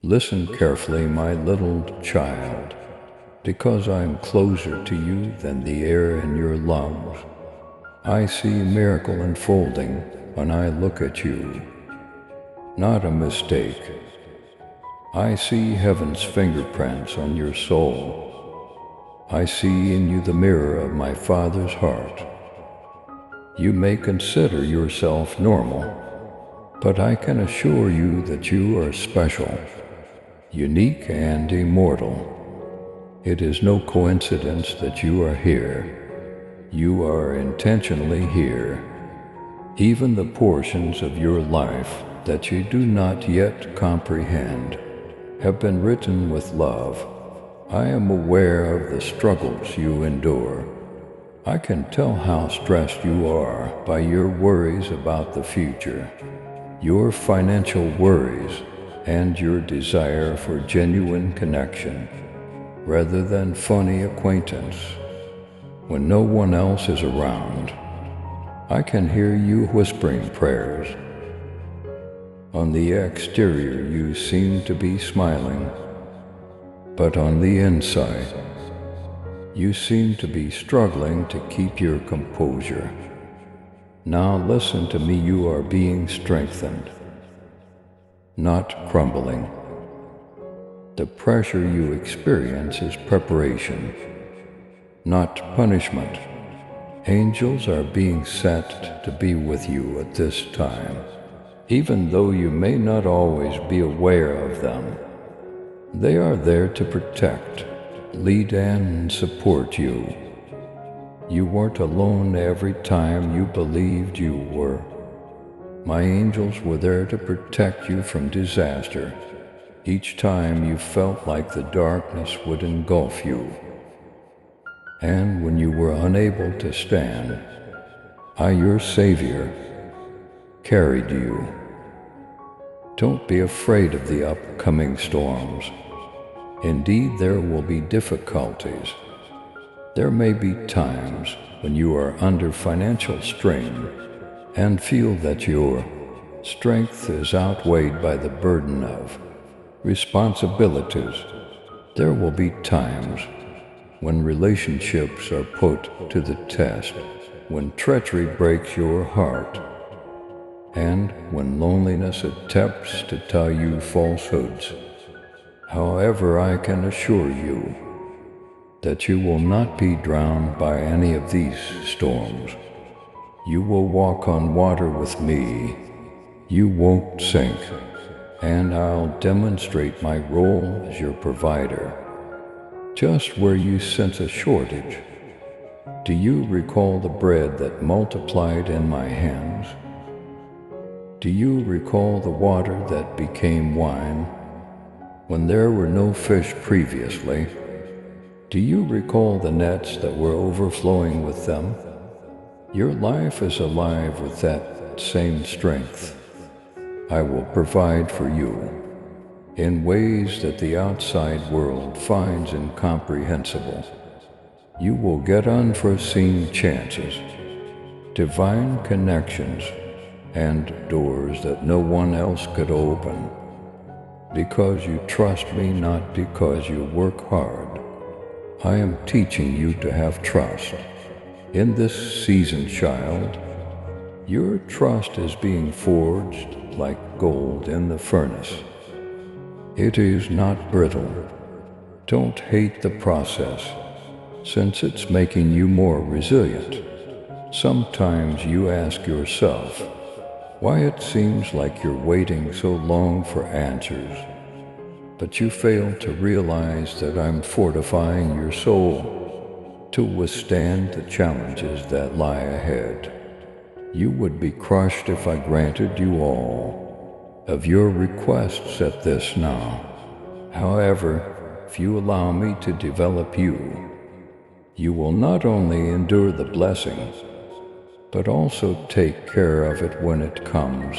Listen carefully, my little child, because I am closer to you than the air in your lungs. I see a miracle unfolding when I look at you, not a mistake. I see heaven's fingerprints on your soul. I see in you the mirror of my Father's heart. You may consider yourself normal, but I can assure you that you are special, unique and immortal. It is no coincidence that you are here. You are intentionally here. Even the portions of your life that you do not yet comprehend have been written with love. I am aware of the struggles you endure. I can tell how stressed you are by your worries about the future, your financial worries, and your desire for genuine connection, rather than funny acquaintance. When no one else is around, I can hear you whispering prayers. On the exterior you seem to be smiling, but on the inside, you seem to be struggling to keep your composure. Now listen to me, you are being strengthened, not crumbling. The pressure you experience is preparation, not punishment. Angels are being set to be with you at this time, even though you may not always be aware of them. They are there to protect, lead, and support you. You weren't alone every time you believed you were. My angels were there to protect you from disaster each time you felt like the darkness would engulf you. And when you were unable to stand, I, your Savior, carried you. Don't be afraid of the upcoming storms. Indeed, there will be difficulties. There may be times when you are under financial strain and feel that your strength is outweighed by the burden of responsibilities. There will be times when relationships are put to the test, when treachery breaks your heart, and when loneliness attempts to tell you falsehoods. However, I can assure you that you will not be drowned by any of these storms. You will walk on water with me. You won't sink, and I'll demonstrate my role as your provider. Just where you sense a shortage, do you recall the bread that multiplied in my hands? Do you recall the water that became wine when there were no fish previously? Do you recall the nets that were overflowing with them? Your life is alive with that same strength. I will provide for you in ways that the outside world finds incomprehensible. You will get unforeseen chances, divine connections, and doors that no one else could open, because you trust me, not because you work hard. I am teaching you to have trust. In this season, child, your trust is being forged like gold in the furnace. It is not brittle. Don't hate the process, since it's making you more resilient. Sometimes you ask yourself why it seems like you're waiting so long for answers, but you fail to realize that I'm fortifying your soul to withstand the challenges that lie ahead. You would be crushed if I granted you all of your requests at this now. However, if you allow me to develop you, you will not only endure the blessing, but also take care of it when it comes.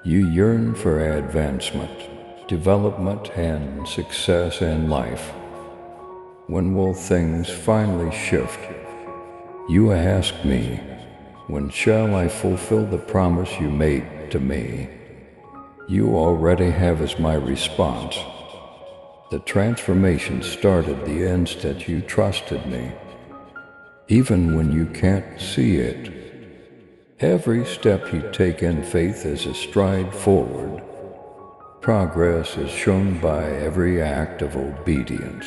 You yearn for advancement, development, and success in life. When will things finally shift? You ask me, when shall I fulfill the promise you made to me? you already have as my response. The transformation started the instant you trusted me, even when you can't see it. Every step you take in faith is a stride forward. Progress is shown by every act of obedience,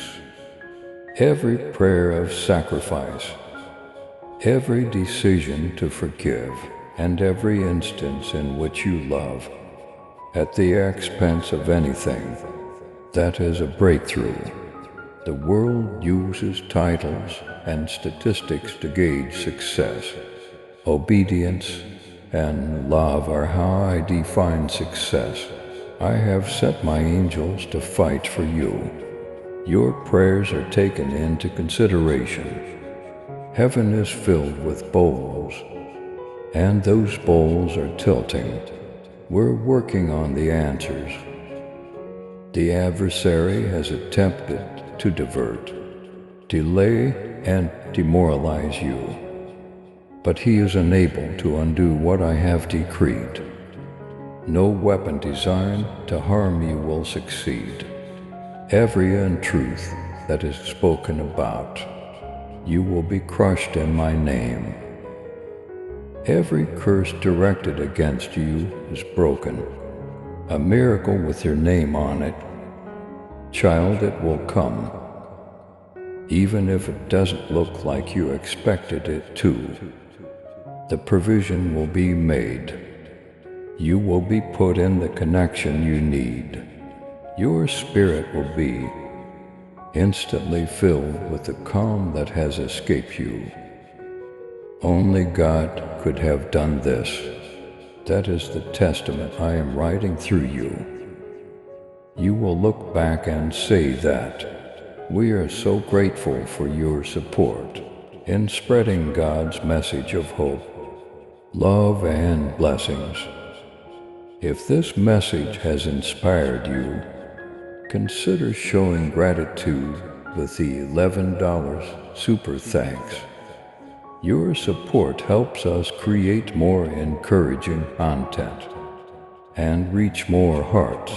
every prayer of sacrifice, every decision to forgive, and every instance in which you love, at the expense of anything. That is a breakthrough. The world uses titles and statistics to gauge success. Obedience and love are how I define success. I have set my angels to fight for you. Your prayers are taken into consideration. Heaven is filled with bowls, and those bowls are tilting. We're working on the answers. The adversary has attempted to divert, delay, and demoralize you, but he is unable to undo what I have decreed. No weapon designed to harm you will succeed. Every untruth that is spoken about you will be crushed in my name. Every curse directed against you is broken. A miracle with your name on it. Child, it will come, even if it doesn't look like you expected it to. The provision will be made. You will be put in the connection you need. Your spirit will be instantly filled with the calm that has escaped you. Only God could have done this. That is the testament I am writing through you. You will look back and say that we are so grateful for your support in spreading God's message of hope, love, and blessings. If this message has inspired you, consider showing gratitude with the $11 super thanks. Your support helps us create more encouraging content and reach more hearts.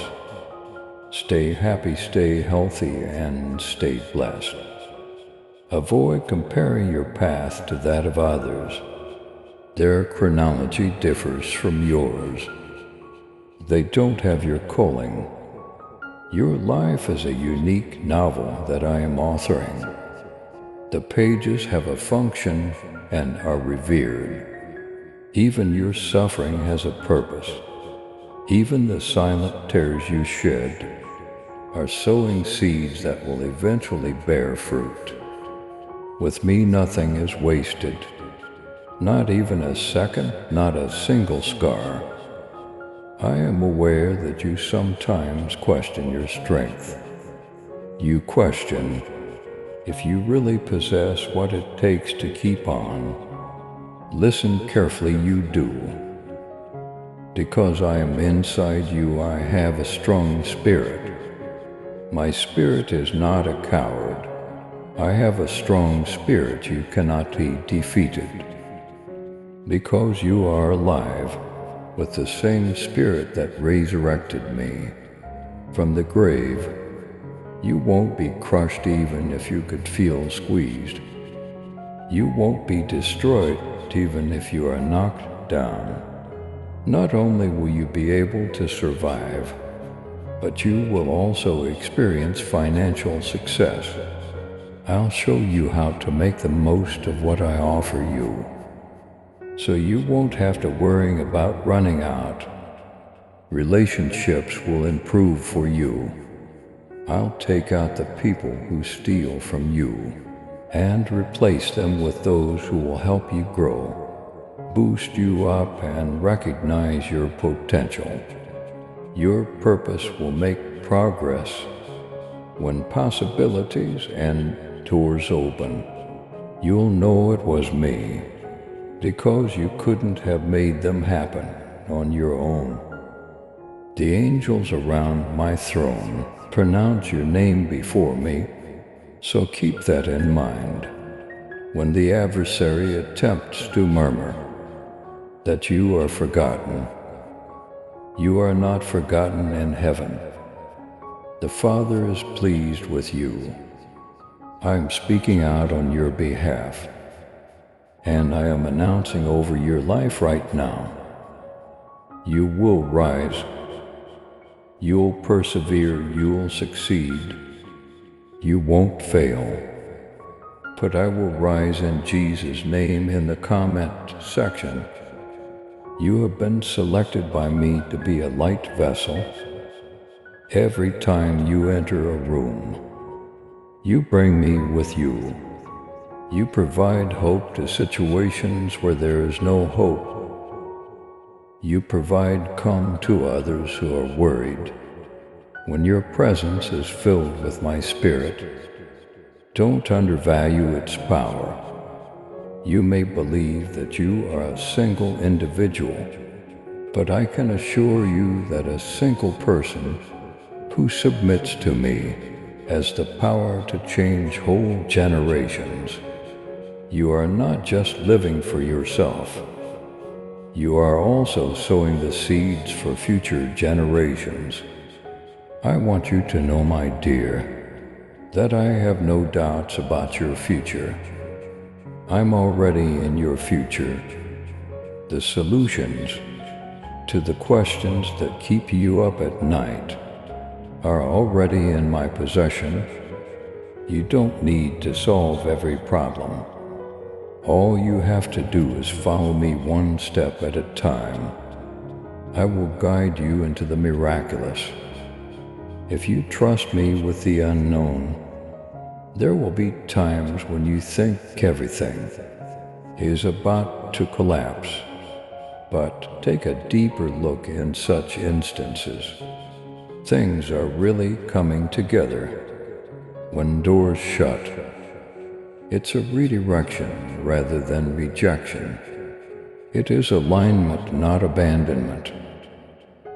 Stay happy, stay healthy, and stay blessed. Avoid comparing your path to that of others. Their chronology differs from yours. They don't have your calling. Your life is a unique novel that I am authoring. The pages have a function and are revered. Even your suffering has a purpose. Even the silent tears you shed are sowing seeds that will eventually bear fruit. With me, nothing is wasted. Not even a second, not a single scar. I am aware that you sometimes question your strength. You question if you really possess what it takes to keep on. Listen carefully, you do. Because I am inside you, I have a strong spirit. My spirit is not a coward. I have a strong spirit. You cannot be defeated. Because you are alive with the same spirit that resurrected me from the grave, you won't be crushed even if you could feel squeezed. You won't be destroyed even if you are knocked down. Not only will you be able to survive, but you will also experience financial success. I'll show you how to make the most of what I offer you, so you won't have to worry about running out. Relationships will improve for you. I'll take out the people who steal from you and replace them with those who will help you grow, boost you up, and recognize your potential. Your purpose will make progress when possibilities and doors open. You'll know it was me, because you couldn't have made them happen on your own. The angels around my throne pronounce your name before me, so keep that in mind when the adversary attempts to murmur that you are forgotten. You are not forgotten in heaven. The Father is pleased with you. I'm speaking out on your behalf, and I am announcing over your life right now. You will rise. You'll persevere. You'll succeed. You won't fail. Put "I will rise in Jesus' name" in the comment section. You have been selected by me to be a light vessel. Every time you enter a room, you bring me with you. You provide hope to situations where there is no hope. You provide calm to others who are worried. When your presence is filled with my spirit, don't undervalue its power. You may believe that you are a single individual, but I can assure you that a single person who submits to me has the power to change whole generations. You are not just living for yourself. You are also sowing the seeds for future generations. I want you to know, my dear, that I have no doubts about your future. I'm already in your future. The solutions to the questions that keep you up at night are already in my possession. You don't need to solve every problem. All you have to do is follow me one step at a time. I will guide you into the miraculous. If you trust me with the unknown, there will be times when you think everything is about to collapse. But take a deeper look in such instances. Things are really coming together. When doors shut, it's a redirection rather than rejection. It is alignment, not abandonment.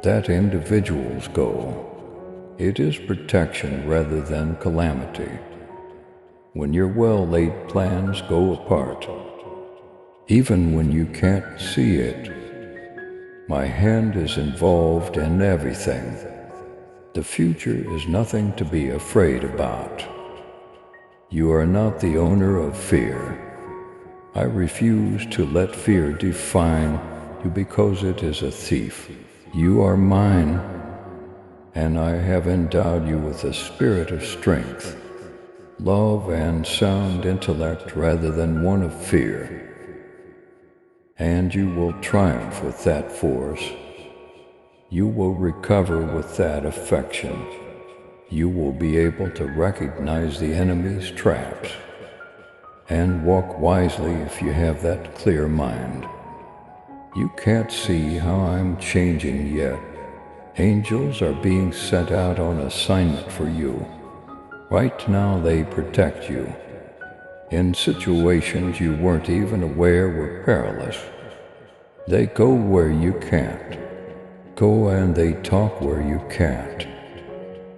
That individuals go. It is protection rather than calamity. When your well-laid plans go apart, even when you can't see it, my hand is involved in everything. The future is nothing to be afraid about. You are not the owner of fear. I refuse to let fear define you because it is a thief. You are mine, and I have endowed you with a spirit of strength, love, and sound intellect rather than one of fear. And you will triumph with that force. You will recover with that affection. You will be able to recognize the enemy's traps and walk wisely if you have that clear mind. You can't see how I'm changing yet. Angels are being sent out on assignment for you. Right now they protect you. In situations you weren't even aware were perilous. They go where you can't. Go and they talk where you can't.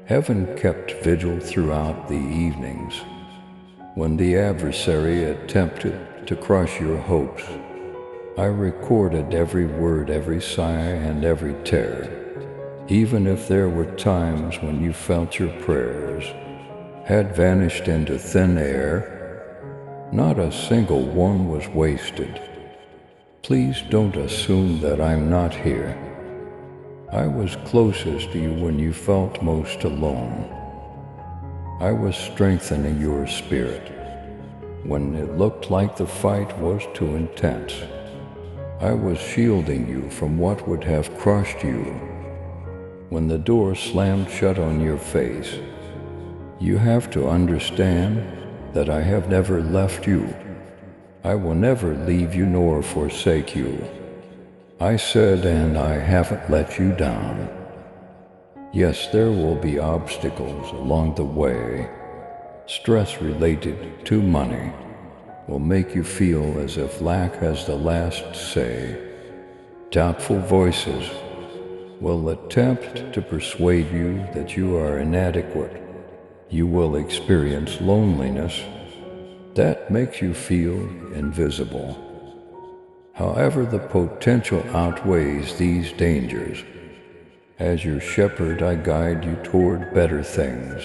Heaven kept vigil throughout the evenings. When the adversary attempted to crush your hopes, I recorded every word, every sigh, and every tear. Even if there were times when you felt your prayers had vanished into thin air, not a single one was wasted. Please don't assume that I'm not here. I was closest to you when you felt most alone. I was strengthening your spirit when it looked like the fight was too intense. I was shielding you from what would have crushed you. When the door slammed shut on your face, you have to understand that I have never left you. I will never leave you nor forsake you. I said, and I haven't let you down. Yes, there will be obstacles along the way. Stress related to money will make you feel as if lack has the last say. Doubtful voices will attempt to persuade you that you are inadequate. You will experience loneliness that makes you feel invisible. However, the potential outweighs these dangers. As your shepherd, I guide you toward better things.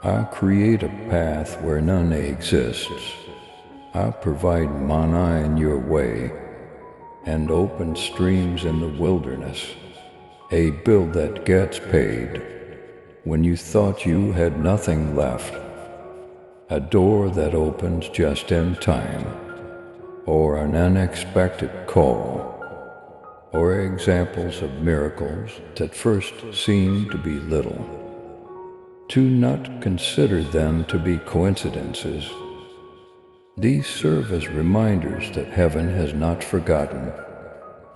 I'll create a path where none exists. I'll provide manna in your way and open streams in the wilderness. A bill that gets paid when you thought you had nothing left. A door that opens just in time, or an unexpected call, or examples of miracles that first seemed to be little. Do not consider them to be coincidences. These serve as reminders that heaven has not forgotten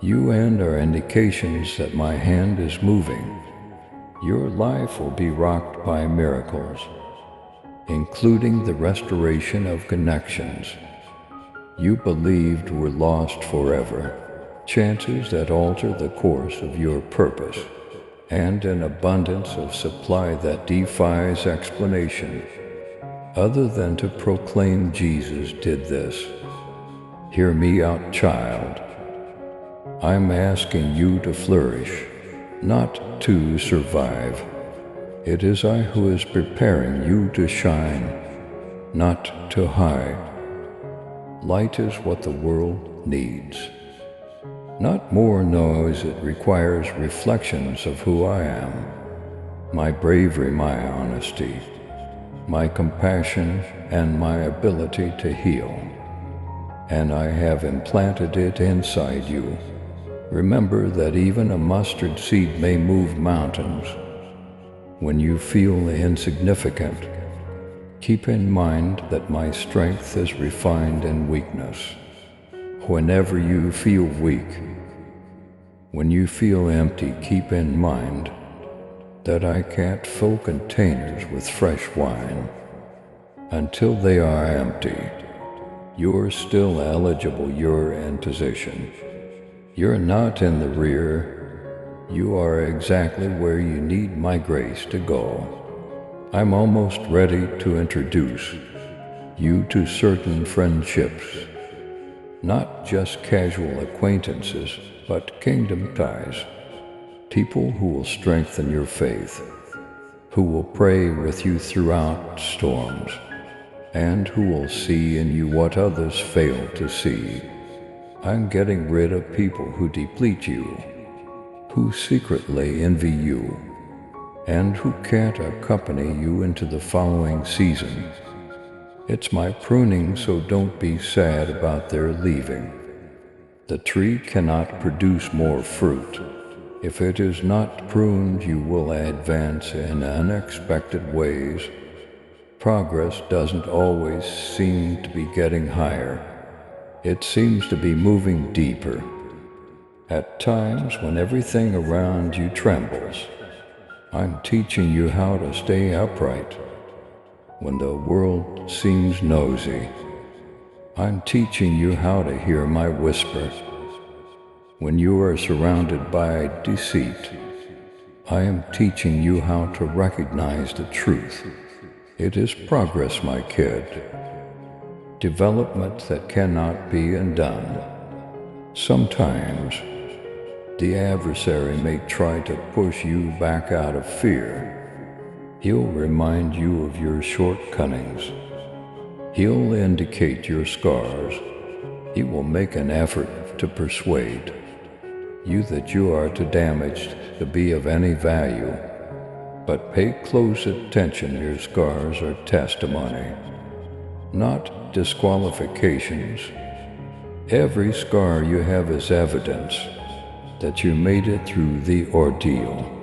you and are indications that my hand is moving. Your life will be rocked by miracles, including the restoration of connections you believed were lost forever, chances that alter the course of your purpose, and an abundance of supply that defies explanation, other than to proclaim Jesus did this. Hear me out, child. I'm asking you to flourish, not to survive. It is I who is preparing you to shine, not to hide. Light is what the world needs. Not more noise, it requires reflections of who I am. My bravery, my honesty, my compassion, and my ability to heal. And I have implanted it inside you. Remember that even a mustard seed may move mountains. When you feel insignificant, keep in mind that my strength is refined in weakness. Whenever you feel weak, when you feel empty, keep in mind that I can't fill containers with fresh wine until they are empty. You're still eligible, you're in position. You're not in the rear. You are exactly where you need my grace to go. I'm almost ready to introduce you to certain friendships, not just casual acquaintances, but kingdom ties. People who will strengthen your faith, who will pray with you throughout storms, and who will see in you what others fail to see. I'm getting rid of people who deplete you, who secretly envy you, and who can't accompany you into the following season. It's my pruning, so don't be sad about their leaving. The tree cannot produce more fruit. If it is not pruned, you will advance in unexpected ways. Progress doesn't always seem to be getting higher. It seems to be moving deeper. At times when everything around you trembles, I'm teaching you how to stay upright. When the world seems nosy, I'm teaching you how to hear my whisper. When you are surrounded by deceit, I am teaching you how to recognize the truth. It is progress, my kid. Development that cannot be undone. Sometimes, the adversary may try to push you back out of fear. He'll remind you of your shortcomings. He'll indicate your scars. He will make an effort to persuade you that you are too damaged to be of any value. But pay close attention, your scars are testimony, not disqualifications. Every scar you have is evidence that you made it through the ordeal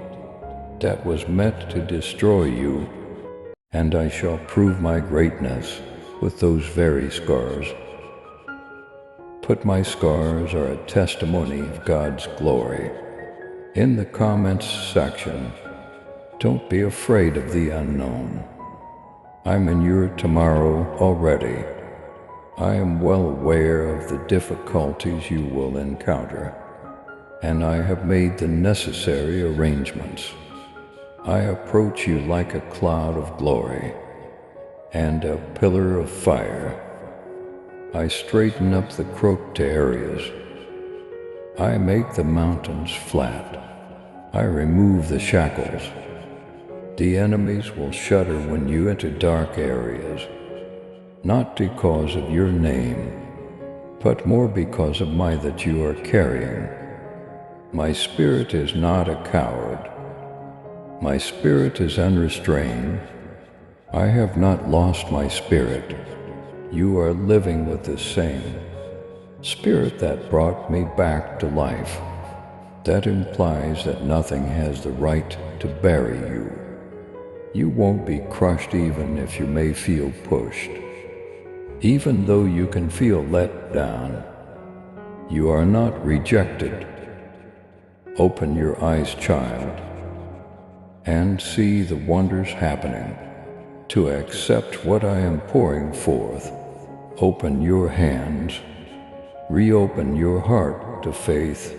that was meant to destroy you, and I shall prove my greatness with those very scars. But my scars are a testimony of God's glory. In the comments section, don't be afraid of the unknown. I'm in your tomorrow already. I am well aware of the difficulties you will encounter, and I have made the necessary arrangements. I approach you like a cloud of glory and a pillar of fire. I straighten up the crooked areas. I make the mountains flat. I remove the shackles. The enemies will shudder when you enter dark areas, not because of your name, but more because of my that you are carrying. My spirit is not a coward. My spirit is unrestrained. I have not lost my spirit. You are living with the same spirit that brought me back to life. That implies that nothing has the right to bury you. You won't be crushed even if you may feel pushed. Even though you can feel let down, you are not rejected. Open your eyes, child, and see the wonders happening. To accept what I am pouring forth, open your hands, reopen your heart to faith.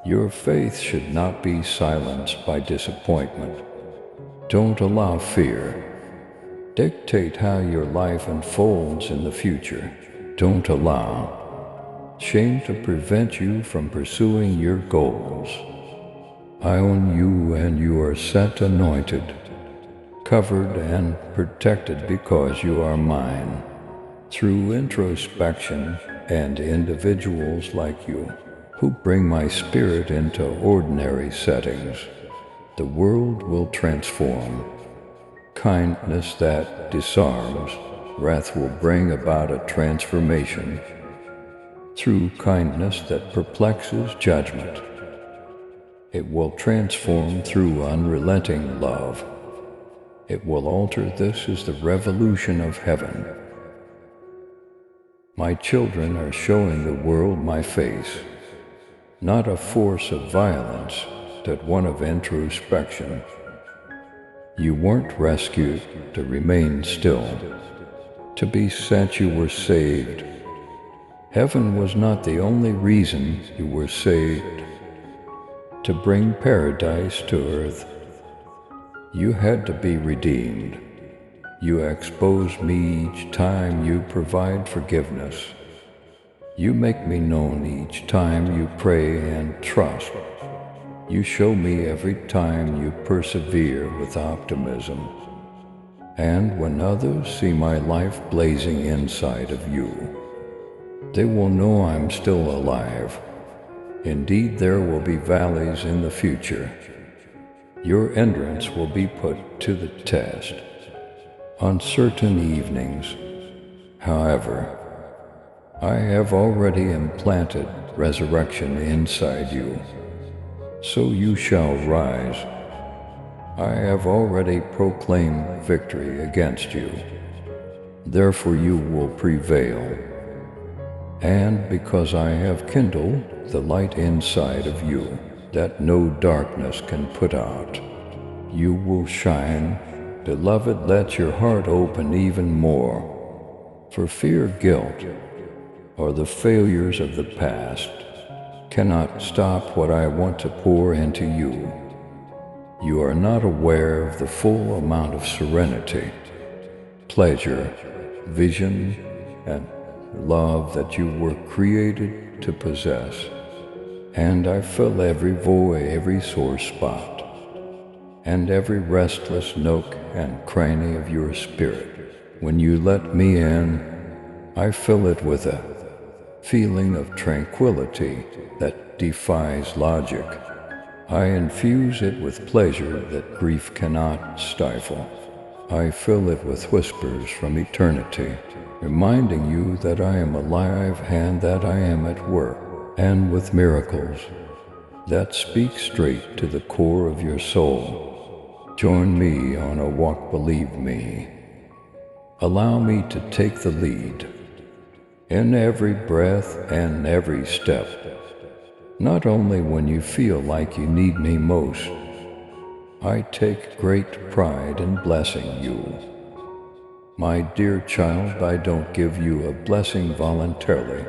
Your faith should not be silenced by disappointment. Don't allow fear dictate how your life unfolds in the future. Don't allow shame to prevent you from pursuing your goals. I own you, and you are set, anointed, covered and protected because you are mine. Through introspection and individuals like you who bring my spirit into ordinary settings, the world will transform. Kindness that disarms wrath will bring about a transformation. Through kindness that perplexes judgment, it will transform. Through unrelenting love, it will alter. This is the revolution of heaven. My children are showing the world my face, not a force of violence, but one of introspection. You weren't rescued to remain still. To be sent, you were saved. Heaven was not the only reason you were saved. To bring paradise to earth, you had to be redeemed. You expose me each time you provide forgiveness. You make me known each time you pray and trust. You show me every time you persevere with optimism. And when others see my life blazing inside of you, they will know I'm still alive. Indeed, there will be valleys in the future. Your endurance will be put to the test on certain evenings. However, I have already implanted resurrection inside you. So you shall rise. I have already proclaimed victory against you. Therefore you will prevail. And because I have kindled the light inside of you that no darkness can put out, you will shine. Beloved, let your heart open even more. For fear, guilt, or the failures of the past cannot stop what I want to pour into you. You are not aware of the full amount of serenity, pleasure, vision, and love that you were created to possess. And I fill every void, every sore spot, and every restless nook and cranny of your spirit. When you let me in, I fill it with a feeling of tranquility that defies logic. I infuse it with pleasure that grief cannot stifle. I fill it with whispers from eternity, reminding you that I am alive and that I am at work, and with miracles that speak straight to the core of your soul. Join me on a walk, believe me. Allow me to take the lead in every breath and every step, not only when you feel like you need me most. I take great pride in blessing you. My dear child, I don't give you a blessing voluntarily.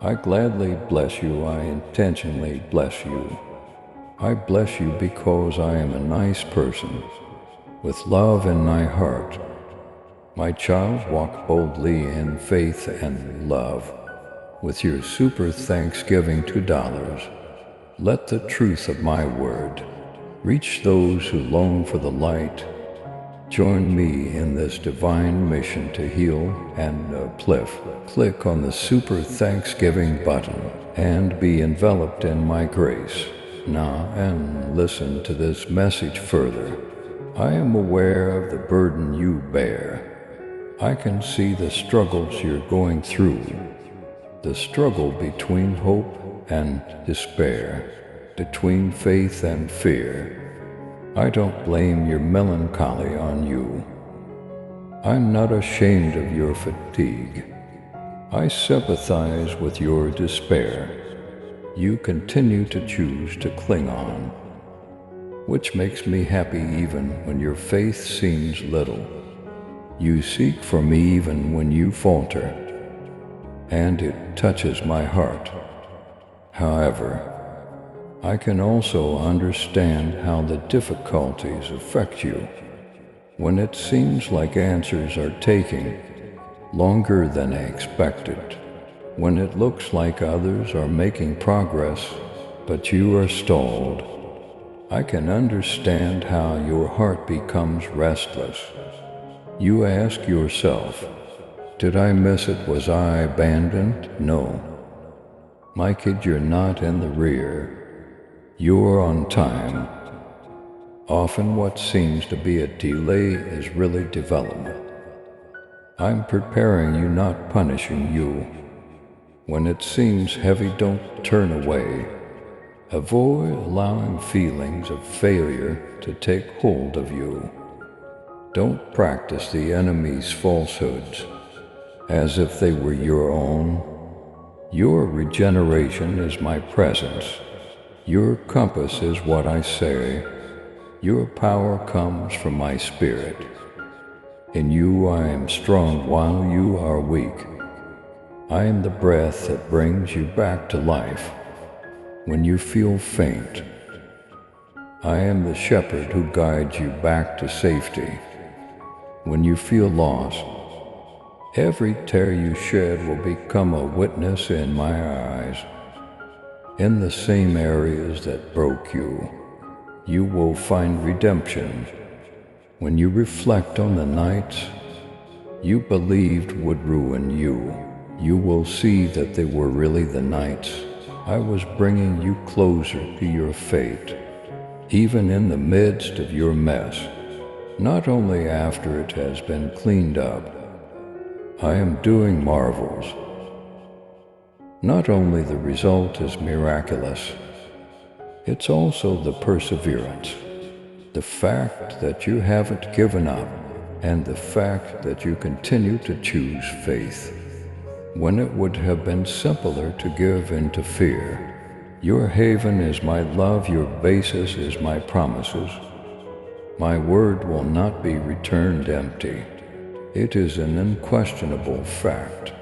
I gladly bless you. I intentionally bless you. I bless you because I am a nice person with love in my heart. My child, walk boldly in faith and love with your super thanksgiving $2. Let the truth of my word reach those who long for the light. Join me in this divine mission to heal and uplift. Click on the Super Thanksgiving button and be enveloped in my grace. Now, and listen to this message further. I am aware of the burden you bear. I can see the struggles you're going through, the struggle between hope and despair, between faith and fear. I don't blame your melancholy on you. I'm not ashamed of your fatigue. I sympathize with your despair. You continue to choose to cling on, which makes me happy even when your faith seems little. You seek for me even when you falter, and it touches my heart. However, I can also understand how the difficulties affect you. When it seems like answers are taking longer than expected, when it looks like others are making progress, but you are stalled, I can understand how your heart becomes restless. You ask yourself, did I miss it? Was I abandoned? No. My kid, you're not in the rear. You're on time. Often what seems to be a delay is really development. I'm preparing you, not punishing you. When it seems heavy, don't turn away. Avoid allowing feelings of failure to take hold of you. Don't practice the enemy's falsehoods as if they were your own. Your regeneration is my presence. Your compass is what I say. Your power comes from my spirit. In you I am strong while you are weak. I am the breath that brings you back to life when you feel faint. I am the shepherd who guides you back to safety when you feel lost. Every tear you shed will become a witness in my eyes. In the same areas that broke you, you will find redemption. When you reflect on the nights you believed would ruin you, you will see that they were really the nights I was bringing you closer to your fate, even in the midst of your mess. Not only after it has been cleaned up, I am doing marvels. Not only the result is miraculous, it's also the perseverance, the fact that you haven't given up, and the fact that you continue to choose faith when it would have been simpler to give in to fear. Your haven is my love, your basis is my promises. My word will not be returned empty. It is an unquestionable fact.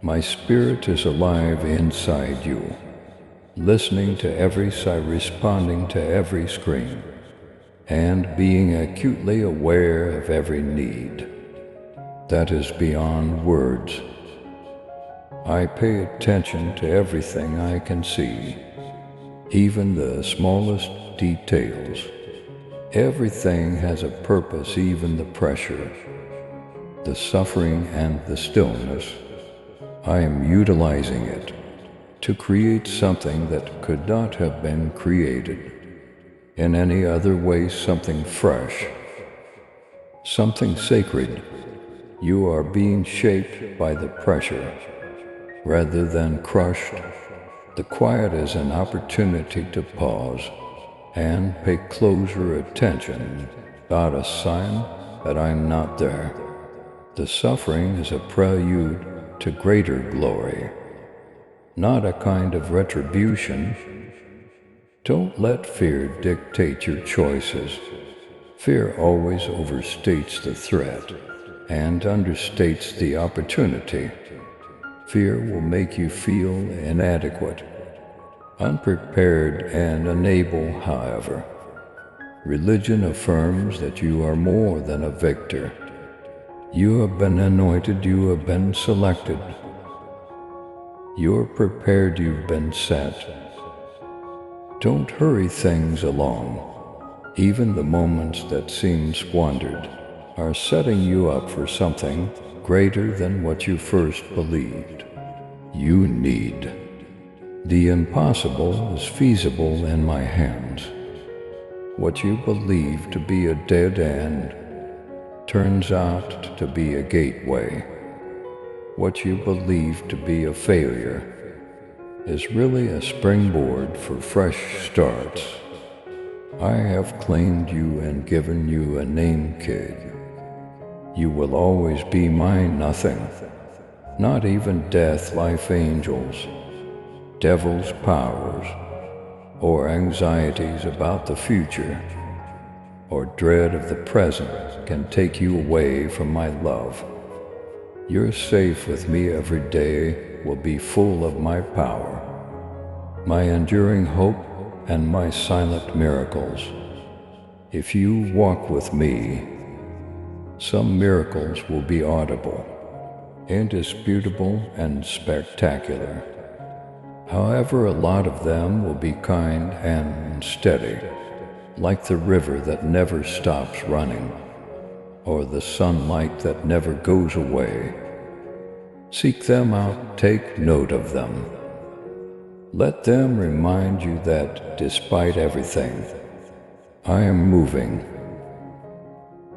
My spirit is alive inside you, listening to every sigh, responding to every scream, and being acutely aware of every need that is beyond words. I pay attention to everything I can see, even the smallest details. Everything has a purpose, even the pressure, the suffering, and the stillness. I am utilizing it to create something that could not have been created in any other way, something fresh, something sacred. You are being shaped by the pressure rather than crushed. The quiet is an opportunity to pause and pay closer attention, not a sign that I'm not there. The suffering is a prelude to greater glory, not a kind of retribution. Don't let fear dictate your choices. Fear always overstates the threat and understates the opportunity. Fear will make you feel inadequate, unprepared, and unable. However, religion affirms that you are more than a victor. You have been anointed, you have been selected. You're prepared, you've been set. Don't hurry things along. Even the moments that seem squandered are setting you up for something greater than what you first believed you need. The impossible is feasible in my hands. What you believe to be a dead end turns out to be a gateway. What you believe to be a failure is really a springboard for fresh starts. I have claimed you and given you a name, kid. You will always be my nothing, not even death, life, angels, devil's powers, or anxieties about the future, or dread of the present can take you away from my love. You're safe with me. Every day will be full of my power, my enduring hope, and my silent miracles. If you walk with me, some miracles will be audible, indisputable, and spectacular. However, a lot of them will be kind and steady, like the river that never stops running, or the sunlight that never goes away. Seek them out, take note of them. Let them remind you that, despite everything, I am moving.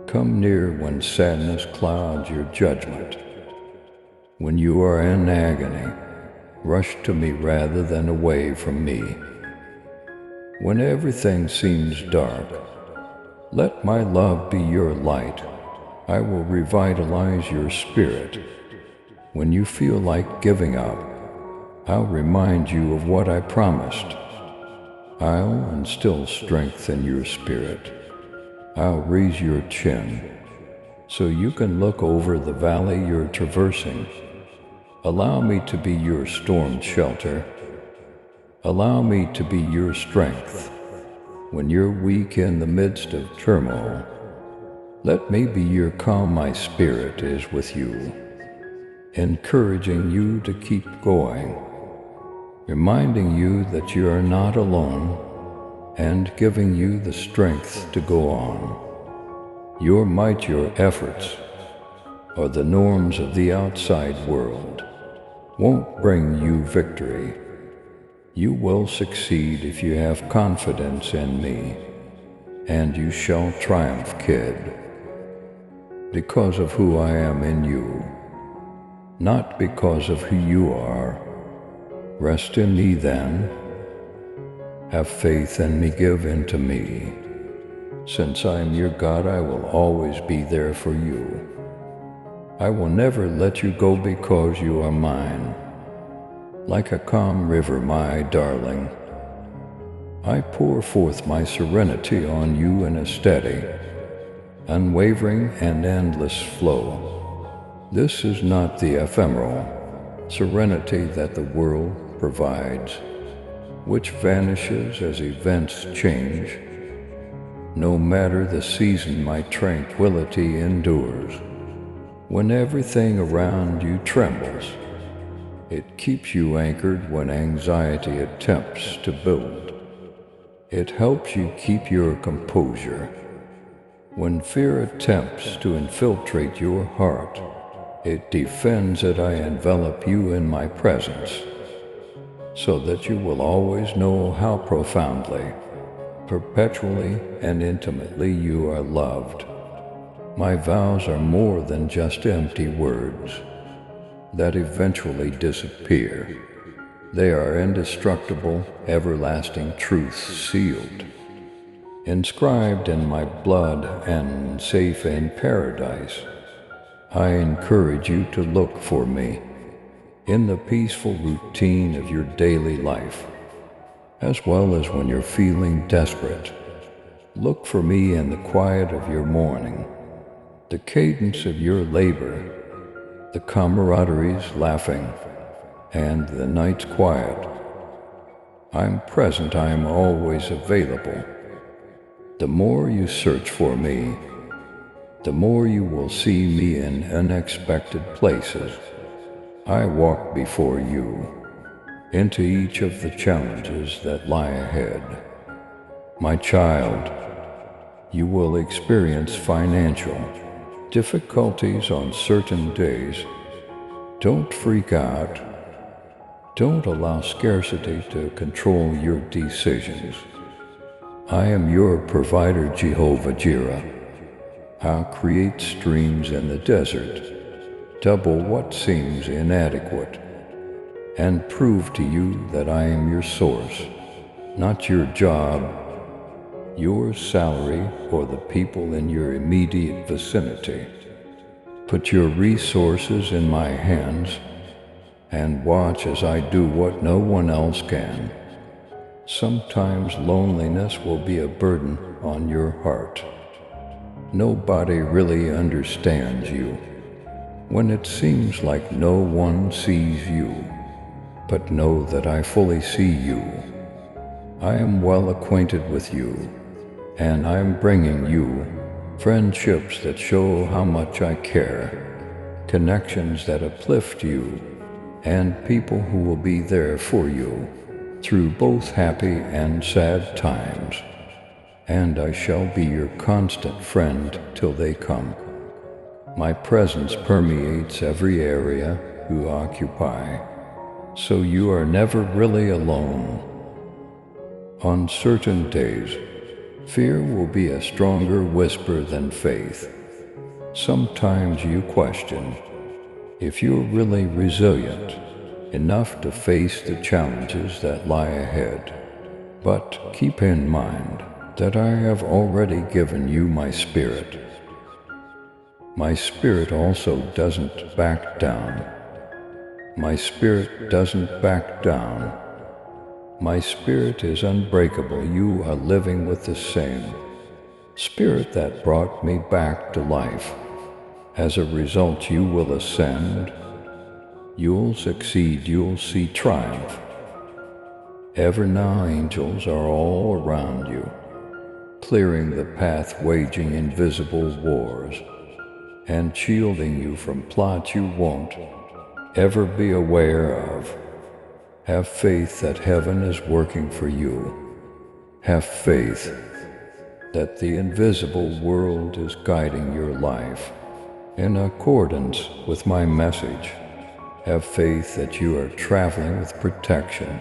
Come near when sadness clouds your judgment. When you are in agony, rush to me rather than away from me. When everything seems dark, let my love be your light. I will revitalize your spirit. When you feel like giving up, I'll remind you of what I promised. I'll instill strength in your spirit. I'll raise your chin so you can look over the valley you're traversing. Allow me to be your storm shelter. Allow me to be your strength. When you're weak in the midst of turmoil, let me be your calm. My spirit is with you, encouraging you to keep going, reminding you that you are not alone, and giving you the strength to go on. Your might, your efforts, or the norms of the outside world won't bring you victory. You will succeed if you have confidence in me, and you shall triumph, kid, because of who I am in you, not because of who you are. Rest in me then. Have faith in me, give in to me. Since I am your God, I will always be there for you. I will never let you go because you are mine. Like a calm river, my darling, I pour forth my serenity on you in a steady, unwavering, and endless flow. This is not the ephemeral serenity that the world provides, which vanishes as events change. No matter the season, my tranquility endures. When everything around you trembles, it keeps you anchored when anxiety attempts to build. It helps you keep your composure. When fear attempts to infiltrate your heart, it defends it. I envelop you in my presence, so that you will always know how profoundly, perpetually, and intimately you are loved. My vows are more than just empty words that eventually disappear. They are indestructible, everlasting truths sealed, inscribed in my blood and safe in paradise. I encourage you to look for me in the peaceful routine of your daily life, as well as when you're feeling desperate. Look for me in the quiet of your morning, the cadence of your labor, the camaraderie's laughing, and the night's quiet. I'm present, I'm always available. The more you search for me, the more you will see me in unexpected places. I walk before you, into each of the challenges that lie ahead. My child, you will experience financial difficulties on certain days. Don't freak out. Don't allow scarcity to control your decisions. I am your provider, Jehovah Jireh. I'll create streams in the desert, double what seems inadequate, and prove to you that I am your source, not your job, your salary, or the people in your immediate vicinity. Put your resources in my hands and watch as I do what no one else can. Sometimes loneliness will be a burden on your heart. Nobody really understands you when it seems like no one sees you. But know that I fully see you. I am well acquainted with you, and I am bringing you friendships that show how much I care, connections that uplift you, and people who will be there for you through both happy and sad times. And I shall be your constant friend till they come. My presence permeates every area you occupy, so you are never really alone. On certain days, fear will be a stronger whisper than faith. Sometimes you question if you're really resilient enough to face the challenges that lie ahead. But keep in mind that I have already given you my spirit. My spirit also doesn't back down. My spirit doesn't back down. My spirit is unbreakable. You are living with the same spirit that brought me back to life. As a result, you will ascend. You'll succeed. You'll see triumph. Ever now, angels are all around you, clearing the path, waging invisible wars, and shielding you from plots you won't ever be aware of. Have faith that heaven is working for you. Have faith that the invisible world is guiding your life in accordance with my message. Have faith that you are traveling with protection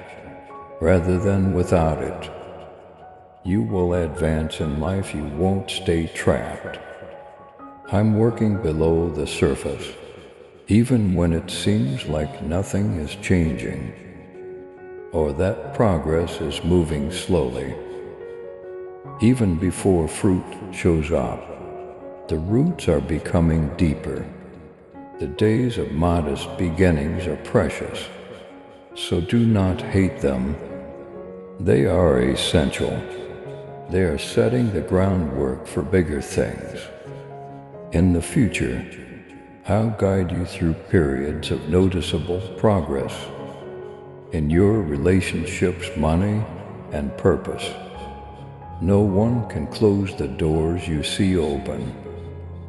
rather than without it. You will advance in life. You won't stay trapped. I'm working below the surface, even when it seems like nothing is changing, or that progress is moving slowly. Even before fruit shows up, the roots are becoming deeper. The days of modest beginnings are precious, so do not hate them. They are essential. They are setting the groundwork for bigger things. In the future, I'll guide you through periods of noticeable progress in your relationships, money, and purpose. No one can close the doors you see open.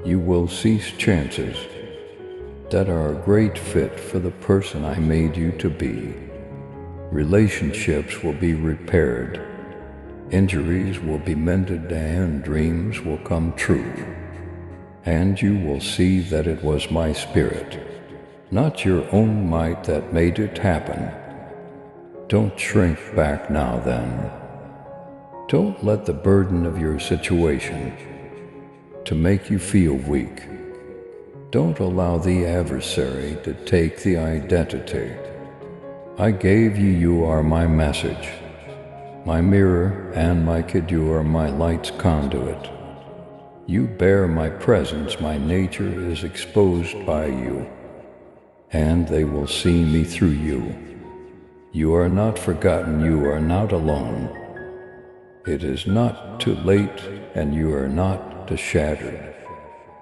You will seize chances that are a great fit for the person I made you to be. Relationships will be repaired. Injuries will be mended, and dreams will come true. And you will see that it was my spirit, not your own might, that made it happen. Don't shrink back now then. Don't let the burden of your situation to make you feel weak. Don't allow the adversary to take the identity I gave you. You are my message, my mirror, and my kid. You are my light's conduit. You bear my presence. My nature is exposed by you, and they will see me through you. You are not forgotten. You are not alone. It is not too late, and you are not shattered.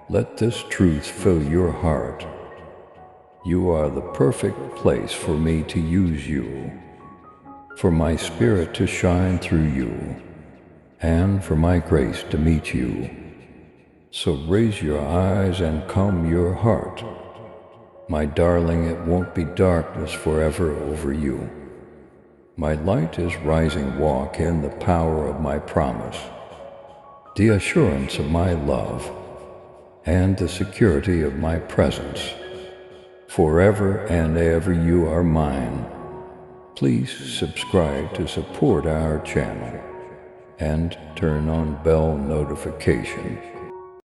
Let this truth fill your heart. You are the perfect place for me to use you, for my spirit to shine through you, and for my grace to meet you. So raise your eyes and calm your heart. My darling, it won't be darkness forever over you. My light is rising. Walk in the power of my promise, the assurance of my love, and the security of my presence. Forever and ever you are mine. Please subscribe to support our channel and turn on bell notification